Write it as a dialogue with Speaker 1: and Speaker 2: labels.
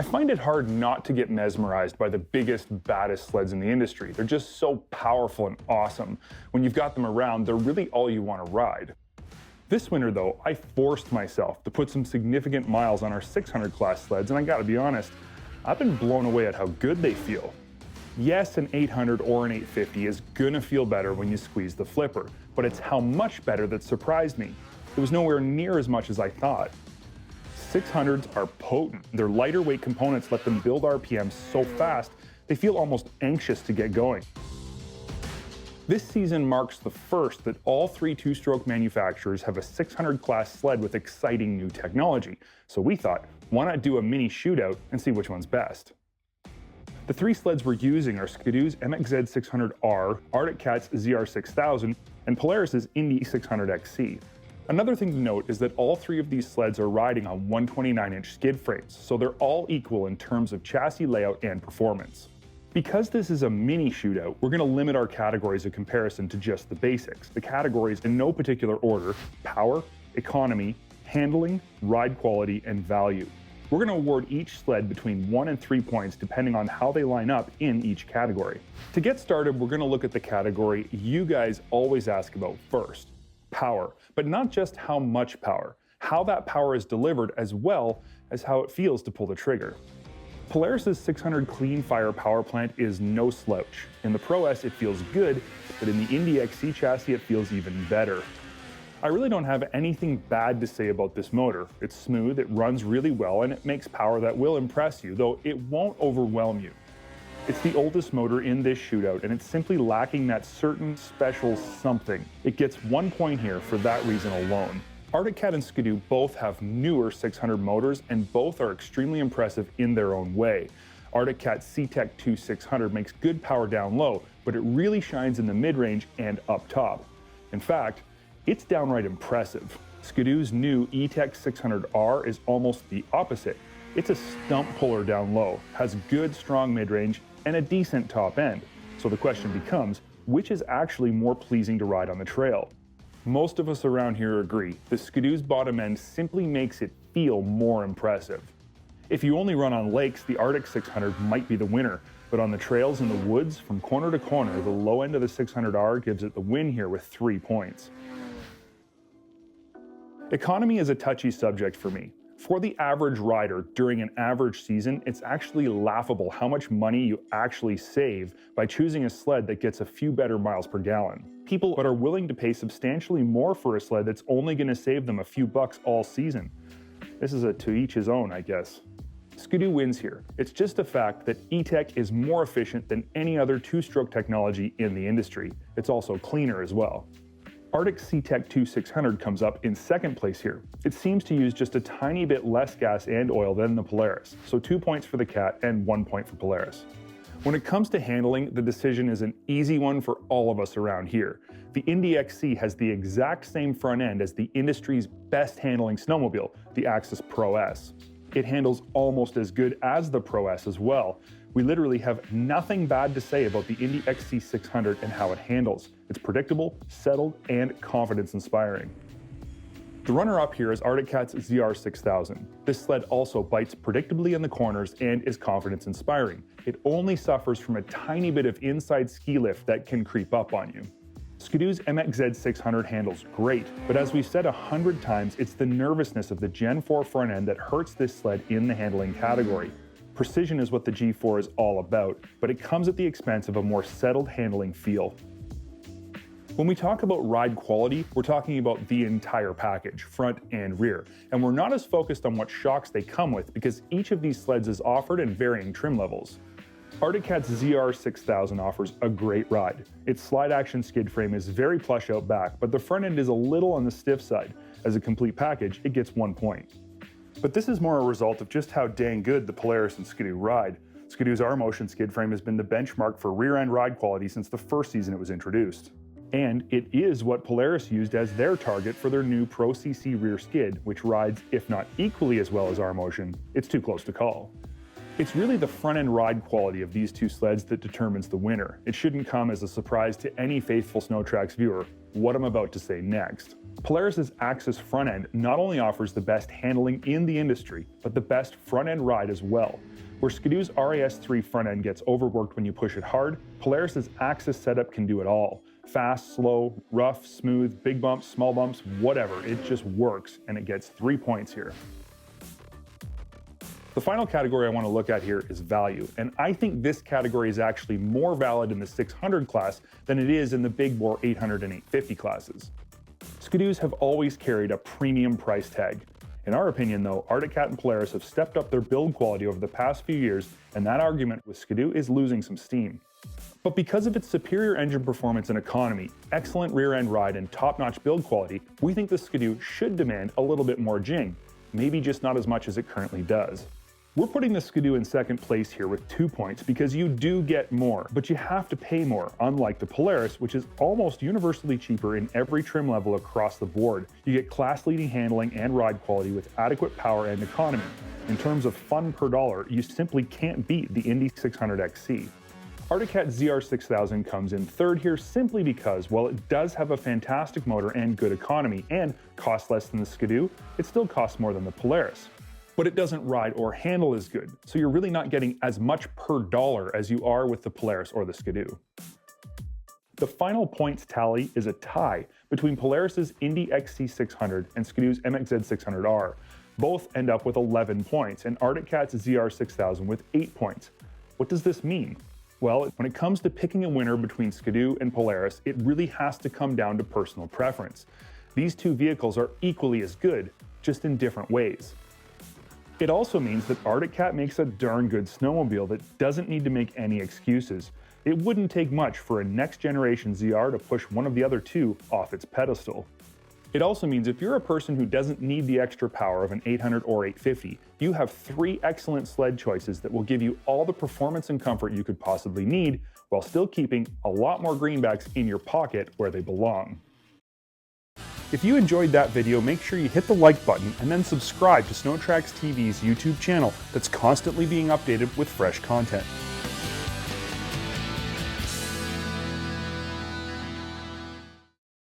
Speaker 1: find it hard not to get mesmerized by the biggest, baddest sleds in the industry. They're just so powerful and awesome. When you've got them around, they're really all you want to ride. This winter though, I forced myself to put some significant miles on our 600 class sleds, and I gotta be honest, I've been blown away at how good they feel. Yes, an 800 or an 850 is gonna feel better when you squeeze the flipper, but it's how much better that surprised me. It was nowhere near as much as I thought. 600s are potent. Their lighter weight components let them build RPMs so fast, they feel almost anxious to get going. This season marks the first that all three two-stroke manufacturers have a 600 class sled with exciting new technology. So we thought, why not do a mini shootout and see which one's best? The three sleds we're using are Ski-Doo's MXZ 600R, Arctic Cat's ZR6000, and Polaris's INDY XC. Another thing to note is that all three of these sleds are riding on 129-inch skid frames, so they're all equal in terms of chassis layout and performance. Because this is a mini shootout, we're going to limit our categories of comparison to just the basics. The categories in no particular order: power, economy, handling, ride quality, and value. We're going to award each sled between 1 and 3 points depending on how they line up in each category. To get started, we're going to look at the category you guys always ask about first: power. But not just how much power, how that power is delivered as well as how it feels to pull the trigger. Polaris's 600 clean fire power plant is no slouch. In the Pro S it feels good, but in the INDY XC chassis it feels even better. I really don't have anything bad to say about this motor. It's smooth, it runs really well, and it makes power that will impress you, though it won't overwhelm you. It's the oldest motor in this shootout, and it's simply lacking that certain special something. It gets 1 point here for that reason alone. Arctic Cat and Ski-Doo both have newer 600 motors, and both are extremely impressive in their own way. Arctic Cat's C-Tech 2 600 makes good power down low, but it really shines in the mid-range and up top. In fact, it's downright impressive. Ski-Doo's new E-Tech 600R is almost the opposite. It's a stump puller down low, has good strong mid-range, and a decent top end. So the question becomes, which is actually more pleasing to ride on the trail? Most of us around here agree, the Ski-Doo's bottom end simply makes it feel more impressive. If you only run on lakes, the Arctic 600 might be the winner, but on the trails in the woods, from corner to corner, the low end of the 600R gives it the win here with 3 points. Economy is a touchy subject for me. For the average rider during an average season, it's actually laughable how much money you actually save by choosing a sled that gets a few better miles per gallon. People are willing to pay substantially more for a sled that's only going to save them a few bucks all season. This is a to each his own, I guess. Ski-Doo wins here. It's just a fact that E-Tech is more efficient than any other two-stroke technology in the industry. It's also cleaner as well. Arctic C-Tech 2 600 comes up in second place here. It seems to use just a tiny bit less gas and oil than the Polaris, so 2 points for the Cat and 1 point for Polaris. When it comes to handling, the decision is an easy one for all of us around here. The INDY XC has the exact same front end as the industry's best handling snowmobile, the Axis Pro S. It handles almost as good as the Pro S as well. We literally have nothing bad to say about the INDY XC 600 and how it handles. It's predictable, settled, and confidence-inspiring. The runner-up here is Arctic Cat's ZR6000. This sled also bites predictably in the corners and is confidence-inspiring. It only suffers from a tiny bit of inside ski lift that can creep up on you. Ski-Doo's MXZ 600 handles great, but as we've said 100 times, it's the nervousness of the Gen 4 front end that hurts this sled in the handling category. Precision is what the G4 is all about, but it comes at the expense of a more settled handling feel. When we talk about ride quality, we're talking about the entire package, front and rear, and we're not as focused on what shocks they come with because each of these sleds is offered in varying trim levels. Arctic Cat's ZR6000 offers a great ride. Its slide action skid frame is very plush out back, but the front end is a little on the stiff side. As a complete package, it gets 1 point. But this is more a result of just how dang good the Polaris and Ski-Doo ride. Ski-Doo's R-Motion skid frame has been the benchmark for rear-end ride quality since the first season it was introduced. And it is what Polaris used as their target for their new Pro CC rear skid, which rides, if not equally as well as R-Motion, it's too close to call. It's really the front-end ride quality of these two sleds that determines the winner. It shouldn't come as a surprise to any faithful SnowTrax viewer what I'm about to say next. Polaris's Axis front end not only offers the best handling in the industry, but the best front end ride as well. Where Ski-Doo's RAS3 front end gets overworked when you push it hard, Polaris's Axis setup can do it all. Fast, slow, rough, smooth, big bumps, small bumps, whatever, it just works, and it gets 3 points here. The final category I want to look at here is value, and I think this category is actually more valid in the 600 class than it is in the big bore 800 and 850 classes. Ski-Doos have always carried a premium price tag. In our opinion though, Arctic Cat and Polaris have stepped up their build quality over the past few years, and that argument with Ski-Doo is losing some steam. But because of its superior engine performance and economy, excellent rear end ride, and top-notch build quality, we think the Ski-Doo should demand a little bit more jing, maybe just not as much as it currently does. We're putting the Ski-Doo in second place here with 2 points because you do get more, but you have to pay more, unlike the Polaris, which is almost universally cheaper in every trim level across the board. You get class-leading handling and ride quality with adequate power and economy. In terms of fun per dollar, you simply can't beat the INDY 600 XC. Arctic Cat ZR6000 comes in third here simply because, while it does have a fantastic motor and good economy and costs less than the Ski-Doo, it still costs more than the Polaris. But it doesn't ride or handle as good, so you're really not getting as much per dollar as you are with the Polaris or the Ski-Doo. The final points tally is a tie between Polaris's INDY XC 600 and Ski-Doo's MXZ 600R. Both end up with 11 points, and Arctic Cat's ZR6000 with 8 points. What does this mean? Well, when it comes to picking a winner between Ski-Doo and Polaris, it really has to come down to personal preference. These two vehicles are equally as good, just in different ways. It also means that Arctic Cat makes a darn good snowmobile that doesn't need to make any excuses. It wouldn't take much for a next-generation ZR to push one of the other two off its pedestal. It also means if you're a person who doesn't need the extra power of an 800 or 850, you have 3 excellent sled choices that will give you all the performance and comfort you could possibly need, while still keeping a lot more greenbacks in your pocket where they belong. If you enjoyed that video, make sure you hit the like button and then subscribe to SnowTrax TV's YouTube channel that's constantly being updated with fresh content.